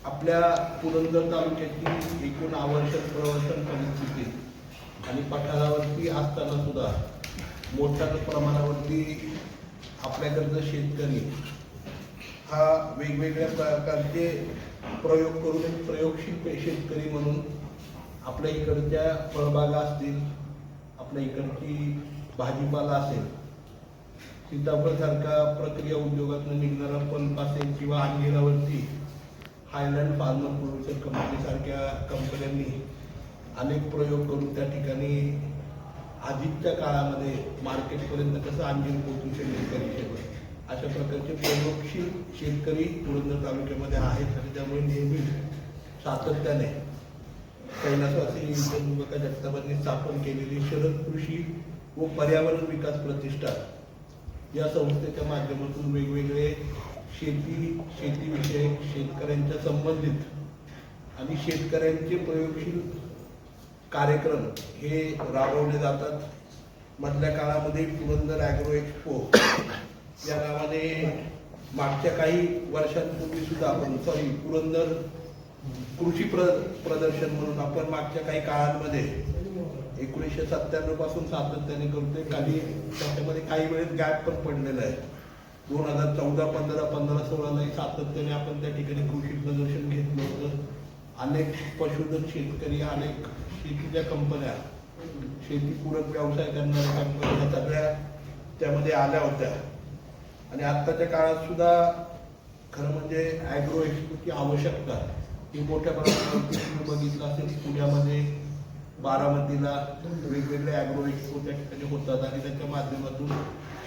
आपल्या पुरंदर तालुक्याची एकूण आवर्षण प्रवर्षण परिस्थिती आणि पठारावरती असताना सुद्धा मोठ्या प्रमाणावरती आपल्याकडचं शेतकरी हा वेगवेगळ्या प्रकारचे प्रयोग करून एक प्रयोगशील शेतकरी म्हणून आपल्या इकडच्या फळबागा असतील, आपल्या इकडची भाजीपाला असेल, सीताफळसारखा प्रक्रिया उद्योगातून निघणारा पल्प असेल किंवा अंजिरावरती हायलँड फार्मर प्रोड्युसर कंपनी सारख्या कंपन्यांनी अनेक प्रयोग करून त्या ठिकाणी आधीच्या काळामध्ये मार्केटपर्यंत कसं अंजीर पोहोचू शकेल अशा प्रकारचे प्रयोगशील शेतकरी पुरंदर तालुक्यामध्ये आहेत आणि त्यामुळे नेहमी सातत्याने कैलासवासी इंद्रमुखा जगतापांनी स्थापन केलेली शरद कृषी व पर्यावरण विकास प्रतिष्ठान या संस्थेच्या माध्यमातून वेगवेगळे शेतीविषयक शेतकऱ्यांच्या संबंधित आणि शेतकऱ्यांचे प्रयोगशील कार्यक्रम हे राबवले जातात. मधल्या काळामध्ये पुरंदर ॲग्रो एक्सपो या नावाने मागच्या काही वर्षांपूर्वी सुद्धा पुरंदर कृषी प्रदर्शन म्हणून आपण मागच्या काही काळांमध्ये 1997 पासून सातत्याने करतोय. त्याच्यामध्ये काही वेळेस गॅप पण पडलेला आहे. 2014, 15, 16 सातत्याने आपण त्या ठिकाणी कृषी प्रदर्शन घेतलं होतं. अनेक पशुधन शेतकरी, अनेक शेतीच्या कंपन्या, शेतीपूरक व्यवसाय करणाऱ्या कंपन्या सगळ्या त्यामध्ये आल्या होत्या. आणि आत्ताच्या काळात सुद्धा खरं म्हणजे ॲग्रो एक्सपोची आवश्यकता ही मोठ्या प्रमाणावरती तुम्ही बघितलं असेल. पुण्यामध्ये बारामतीला वेगवेगळे ॲग्रो एक्सपो त्या ठिकाणी होतात आणि त्याच्या माध्यमातून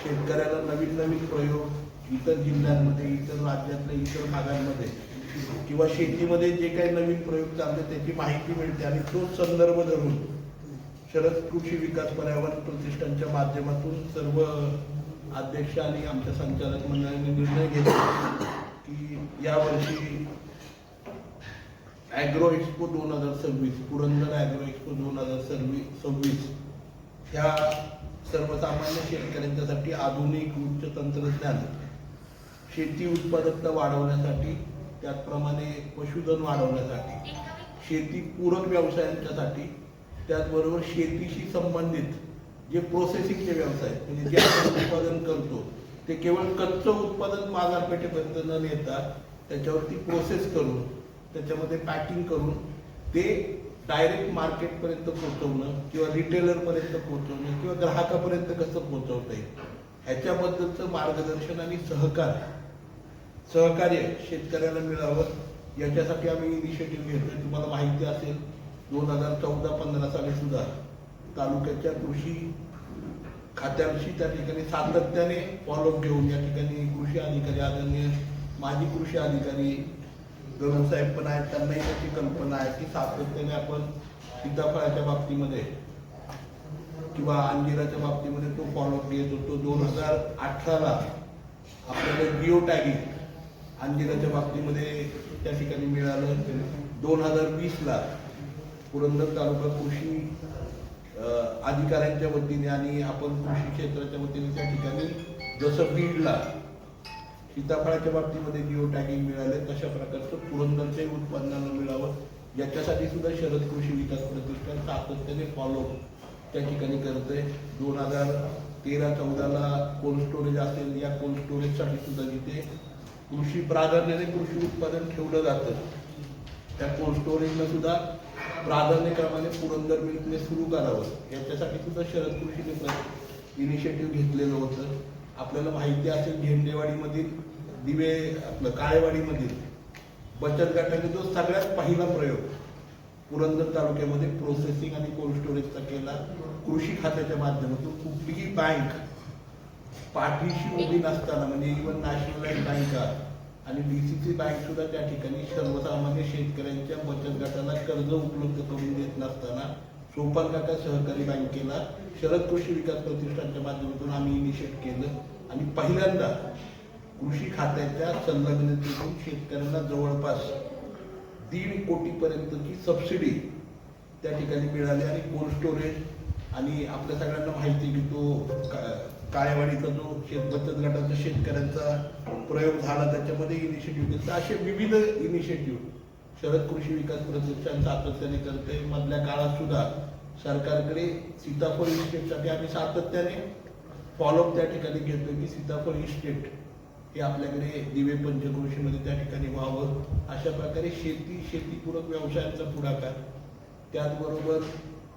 शेतकऱ्याला नवीन नवीन प्रयोग इतर जिल्ह्यांमध्ये, इतर राज्यातल्या इतर भागांमध्ये किंवा शेतीमध्ये जे काही नवीन प्रयोग चालले त्याची माहिती मिळते आणि तोच संदर्भ धरून शरद कृषी विकास पर्यावरण प्रतिष्ठानच्या माध्यमातून सर्व अध्यक्ष आणि आमच्या संचालक मंडळाने निर्णय घेतला की यावर्षी agro expo 2026 Purandar agro expo 2026 ह्या सर्वसामान्य शेतकऱ्यांच्यासाठी आधुनिक उच्च तंत्रज्ञान, शेती उत्पादकता वाढवण्यासाठी, त्याचप्रमाणे पशुधन वाढवण्यासाठी, शेतीपूरक व्यवसायांच्यासाठी, त्याचबरोबर शेतीशी संबंधित जे प्रोसेसिंगचे व्यवसाय म्हणजे जे आपण उत्पादन करतो ते केवळ कच्चं उत्पादन बाजारपेठेपर्यंत न नेता त्याच्यावरती प्रोसेस करून त्याच्यामध्ये पॅकिंग करून ते डायरेक्ट मार्केटपर्यंत पोहोचवणं किंवा रिटेलरपर्यंत पोहोचवणं किंवा ग्राहकापर्यंत कसं पोहोचवता येईल ह्याच्याबद्दलचं मार्गदर्शन आणि सहकार्य शेतकऱ्याला मिळावं याच्यासाठी आम्ही इनिशिएटिव्ह घेतोय. तुम्हाला माहिती असेल 2014-15 साली सुद्धा तालुक्याच्या कृषी खात्याविषयी त्या ठिकाणी सातत्याने फॉलोअप घेऊन या ठिकाणी कृषी अधिकारी, आदरणीय माजी कृषी अधिकारी गरुड साहेब पण आहेत, त्यांनाही त्याची कल्पना आहे की सातत्याने आपण सीताफळाच्या बाबतीमध्ये किंवा अंजिराच्या बाबतीमध्ये तो फॉलोअप घेत होतो. 2018ला आपल्याला जिओ टॅगिंग अंजिराच्या बाबतीमध्ये त्या ठिकाणी मिळालं. 2020ला पुरंदर तालुका कृषी अधिकाऱ्यांच्या वतीने आणि आपण कृषी क्षेत्राच्या वतीने त्या ठिकाणी जसं बीडला सीताफळाच्या बाबतीमध्ये जिओ टॅगिंग मिळाले तशा प्रकारचं पुरंदरच्याही उत्पन्नाला मिळावं याच्यासाठी सुद्धा शरद कृषी विकास प्रतिष्ठान सातत्याने फॉलोअप त्या ठिकाणी करतंय. 2013-14ला कोल्ड स्टोरेज असेल, या कोल्ड स्टोरेजसाठी सुद्धा जिथे कृषी प्राधान्याने कृषी उत्पादन ठेवलं जातं त्या कोल्ड स्टोरेजला सुद्धा प्राधान्यक्रमाने पुरंदर मिल्कने सुरू करावं याच्यासाठी सुद्धा शरद कृषीने इनिशिएटिव्ह घेतलेलं होतं. आपल्याला माहिती असेल दिवे काळेवाडीमधील बचत गटाने जो सगळ्यात पहिला प्रयोग पुरंदर तालुक्यामध्ये प्रोसेसिंग आणि कोल्ड स्टोरेजचा केला. कृषी खात्याच्या माध्यमातून कुठलीही बँक पाठीशी उभी नसताना म्हणजे इव्हन नॅशनलाइज बँका आणि DCC बँक सुद्धा त्या ठिकाणी सर्वसामान्य शेतकऱ्यांच्या बचत गटाला कर्ज उपलब्ध करून देत नसताना सोपान काका सहकारी बँकेला शरद कृषी विकास प्रतिष्ठानच्या माध्यमातून आम्ही इनिशिएट केलं आणि पहिल्यांदा कृषी खात्याच्या संलग्नतेतून शेतकऱ्यांना जवळपास 1.5 कोटीपर्यंतची सबसिडी त्या ठिकाणी मिळाली. आणि कोल्ड स्टोरेज आणि आपल्या सगळ्यांना माहिती की तो काळेवाडीचा जो बचत गटाचा शेतकऱ्यांचा प्रयोग झाला त्याच्यामध्ये इनिशिएटिव्ह घेतला. असे विविध इनिशिएटिव्ह शरद कृषी विकास प्रतिष्ठान सातत्याने करते. मधल्या काळात सुद्धा सरकारकडे सीताफळ इस्टेटसाठी आम्ही सातत्याने फॉलोअप त्या ठिकाणी घेतोय की सीताफळ इस्टेट हे आपल्याकडे दिवे पंचक्रोशीमध्ये त्या ठिकाणी व्हावं. अशा प्रकारे शेतीपूरक व्यवसायांचा पुढाकार, त्याचबरोबर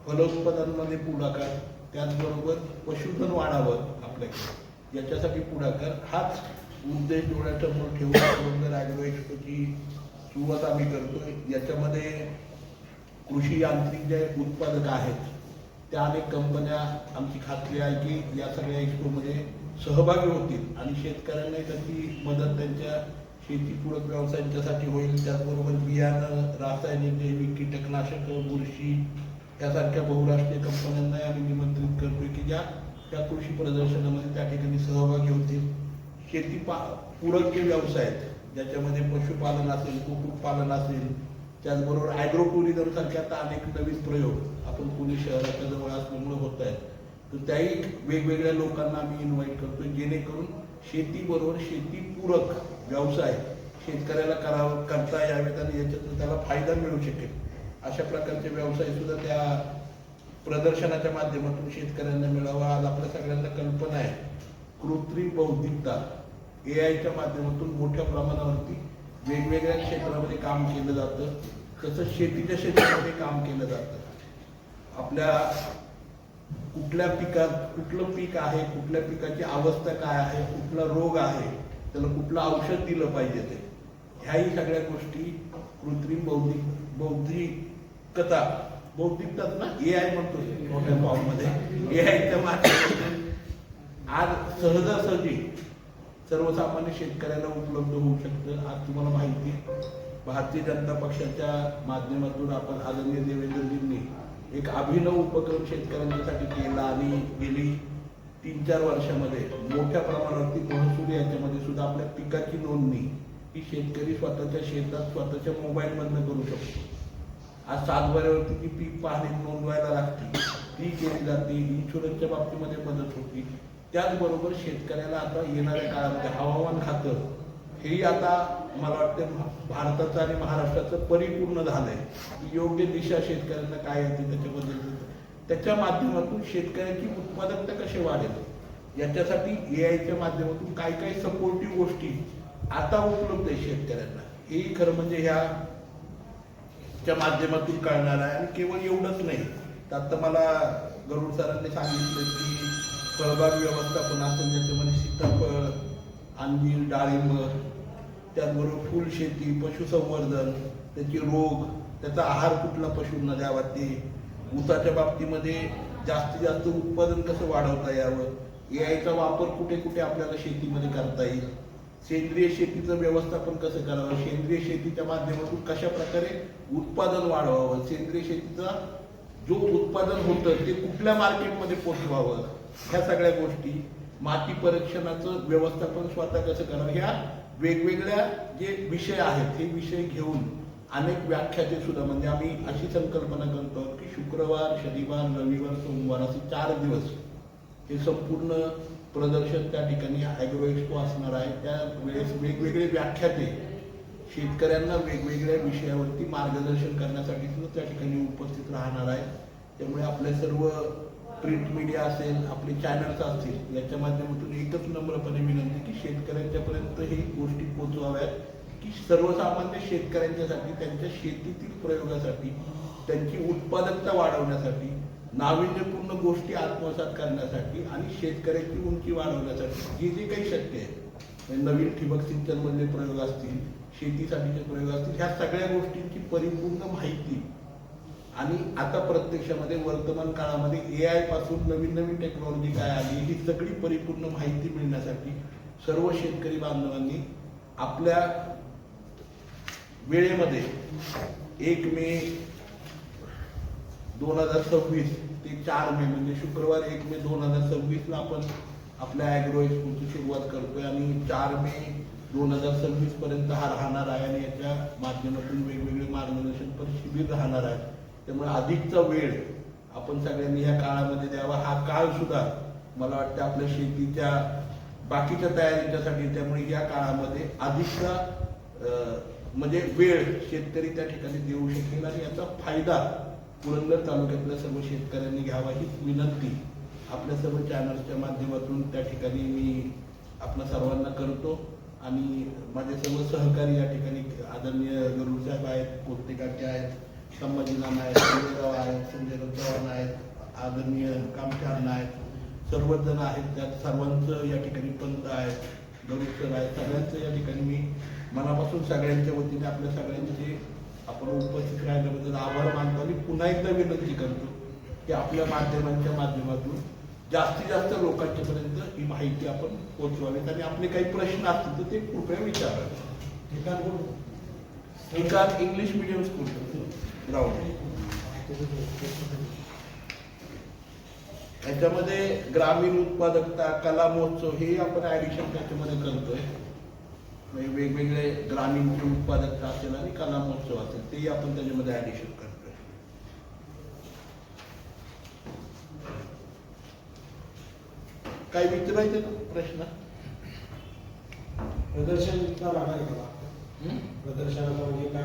फलोत्पादनामध्ये पुढाकार, त्याचबरोबर पशुधन वाढावं आपल्याकडे, याच्यासाठी पुढाकार, हाच उद्देश डोळ्यासमोर ठेवून पुरंदर ॲग्रो एक्सपोची सुरुवात आम्ही करतोय. याच्यामध्ये कृषी यांत्रिक जे उत्पादक आहेत त्या अनेक कंपन्या आमची खात्री आहे की या सगळ्या एक्सपोमध्ये सहभागी होतील आणि शेतकऱ्यांना त्याची मदत त्यांच्या शेतीपूरक व्यवसायांच्यासाठी होईल. त्याचबरोबर बियाणं, रासायनिक, जैविक, कीटकनाशक, बुरशी यासारख्या बहुराष्ट्रीय कंपन्यांना आम्ही निमंत्रित करतोय की ज्या त्या कृषी प्रदर्शनामध्ये त्या ठिकाणी सहभागी होतील. पूरक जे व्यवसाय आहेत ज्याच्यामध्ये पशुपालन असेल, कुक्कुटपालन असेल, त्याचबरोबर ॲग्रो टुरिझम सारखे आता अनेक नवीन प्रयोग आपण पुणे शहराच्या जवळ असल्यामुळे होत आहेत, तर त्याही वेगवेगळ्या लोकांना आम्ही इन्व्हाइट करतोय जेणेकरून शेतीबरोबर शेतीपूरक व्यवसाय शेतकऱ्याला करता यावेत आणि याच्यातून त्याला फायदा मिळू शकेल अशा प्रकारचे व्यवसाय सुद्धा त्या प्रदर्शनाच्या माध्यमातून शेतकऱ्यांना मिळावा. आज आपल्या सगळ्यांना कल्पना आहे कृत्रिम बौद्धिकता AIच्या माध्यमातून मोठ्या प्रमाणावरती वेगवेगळ्या क्षेत्रामध्ये काम केलं जातं. तसंच शेतीच्या क्षेत्रामध्ये काम केलं जातं. आपल्या कुठल्या पिकात कुठलं पीक आहे, कुठल्या पिकाची अवस्था काय आहे, कुठला रोग आहे, त्याला कुठलं औषध दिलं पाहिजे, ते ह्याही सगळ्या गोष्टी कृत्रिम बौद्धिकताच ना AI म्हणतो मोठ्या फॉर्ममध्ये, AIच्या माध्यमातून आज सहजासहजी सर्वसामान्य शेतकऱ्याला उपलब्ध होऊ शकतं. आज तुम्हाला माहिती भारतीय जनता पक्षाच्या माध्यमातून आपण आदरणीय देवेंद्रजींनी एक अभिनव उपक्रम शेतकऱ्यांसाठी केला आणि गेली 3-4 वर्षामध्ये मोठ्या प्रमाणावरती महसूल याच्यामध्ये सुद्धा आपल्या पिकाची नोंदणी ही शेतकरी स्वतःच्या शेतात स्वतःच्या मोबाईलमधनं करू शकतो. आज सातबाऱ्यावरती ती पीक पाहणी नोंदवायला लागते, ती केली जाते. इन्शुरन्सच्या बाबतीमध्ये मदत होती. त्याचबरोबर शेतकऱ्याला आता येणाऱ्या काळामध्ये हवामान खातं हेही आता मला वाटतं भारताचं आणि महाराष्ट्राचं परिपूर्ण झालंय. योग्य दिशा शेतकऱ्यांना काय येते त्याच्याबद्दल त्याच्या माध्यमातून शेतकऱ्याची उत्पादकता कशी वाढेल याच्यासाठी AIच्या माध्यमातून काय काय सपोर्टिव्ह गोष्टी आता उपलब्ध आहे शेतकऱ्यांना, हेही खरं म्हणजे ह्याच्या माध्यमातून कळणार आहे. आणि केवळ एवढंच नाही, तर आता मला गरुड सरांनी सांगितलं की फळबाग व्यवस्थापन असेल ज्याच्यामध्ये सीताफळ, अंजीर, डाळिंब, त्याचबरोबर फुलशेती, पशुसंवर्धन, त्याचे रोग, त्याचा आहार कुठला पशूंना द्यावा, ते ऊसाच्या बाबतीमध्ये जास्तीत जास्त उत्पादन कसं वाढवता यावं, AIचा वापर कुठे कुठे आपल्याला शेतीमध्ये करता येईल, सेंद्रिय शेतीचं व्यवस्थापन कसं करावं, सेंद्रिय शेतीच्या माध्यमातून कशा प्रकारे उत्पादन वाढवावं, सेंद्रिय शेतीचा जो उत्पादन होतं ते कुठल्या मार्केटमध्ये पोचवावं, ह्या सगळ्या गोष्टी, माती परीक्षणाचं व्यवस्थापन स्वतः कसं करावं, ह्या वेगवेगळ्या जे विषय आहेत हे विषय घेऊन अनेक व्याख्याते सुद्धा, म्हणजे आम्ही अशी संकल्पना करतो की शुक्रवार, शनिवार, रविवार, सोमवार असे 4 दिवस हे संपूर्ण प्रदर्शन त्या ठिकाणी ॲग्रो एक्सपो असणार आहे. त्या वेळेस वेगवेगळे व्याख्याते शेतकऱ्यांना वेगवेगळ्या विषयावरती मार्गदर्शन करण्यासाठी सुद्धा त्या ठिकाणी उपस्थित राहणार आहे. त्यामुळे आपले सर्व प्रिंट मीडिया असेल, आपले चॅनल्स असतील, याच्या माध्यमातून एकच नम्रपणे विनंती की शेतकऱ्यांच्यापर्यंत ही गोष्टी पोहोचवाव्यात की सर्वसामान्य शेतकऱ्यांच्यासाठी त्यांच्या शेतीतील प्रयोगासाठी, त्यांची उत्पादकता वाढवण्यासाठी, नाविन्यपूर्ण गोष्टी आत्मसात करण्यासाठी आणि शेतकऱ्याची उंची वाढवण्यासाठी जे काही शक्य आहे, नवीन ठिबक सिंचनमधले प्रयोग असतील, शेतीसाठीचे प्रयोग असतील, ह्या सगळ्या गोष्टींची परिपूर्ण माहिती आणि आता प्रत्यक्षामध्ये वर्तमान काळामध्ये AI पासून नवीन नवीन टेक्नॉलॉजी काय आली ही सगळी परिपूर्ण माहिती मिळण्यासाठी सर्व शेतकरी बांधवांनी आपल्या वेळेमध्ये 1 मे 2026 ते 4 मे म्हणजे शुक्रवार 1 मे 2026 ला आपण आपल्या ॲग्रो एक्सपोची सुरुवात करतोय आणि 4 मे 2026 पर्यंत हा राहणार आहे आणि याच्या माध्यमातून वेगवेगळे मार्गदर्शनपर शिबिर राहणार आहे. त्यामुळे अधिकचा वेळ आपण सगळ्यांनी ह्या काळामध्ये द्यावा. हा काळ सुद्धा मला वाटतं आपल्या शेतीच्या बाकीच्या तयारीच्यासाठी, त्यामुळे या काळामध्ये अधिकचा म्हणजे वेळ शेतकरी त्या ठिकाणी देऊ शकेल आणि याचा फायदा पुरंदर तालुक्यातल्या सर्व शेतकऱ्यांनी घ्यावा हीच विनंती आपल्या सर्व चॅनल्सच्या माध्यमातून त्या ठिकाणी मी आपल्या सर्वांना करतो. आणि माझे सर्व सहकारी या ठिकाणी आदरणीय गरुड साहेब आहेत, कोत्तेकाके आहेत, संभाजी नाना आहेत, संजयराव आहेत, संजय चव्हाण आहेत, आदरणीय कामठाण आहेत, सर्वच जण आहेत. त्यात सर्वांचं या ठिकाणी पंत आहेत, गरुड सर आहेत, सगळ्यांचं या ठिकाणी मी मनापासून सगळ्यांच्या वतीने आपल्या सगळ्यांचे आपण उपस्थित राहिल्याबद्दल आभार मानतो आणि पुन्हा एकदा विनंती करतो की आपल्या माध्यमांच्या माध्यमातून जास्तीत जास्त लोकांच्यापर्यंत ही माहिती आपण पोहोचवावीत आणि आपले काही प्रश्न असतील तर ते कृपया विचारावे. ठिकाण इंग्लिश मीडियम स्कूल ग्राउंड. याच्यामध्ये ग्रामीण उत्पादकता, कला महोत्सव हे आपण ऍडिशन त्याच्यामध्ये करतोय. वेगवेगळे ग्रामीणची उत्पादकता असेल आणि कला महोत्सव असेल तेही आपण त्याच्यामध्ये ऍडिशन करतोय. काय विचारायचे प्रश्न? प्रदर्शन लागणार का? प्रदर्शनाचा म्हणजे काय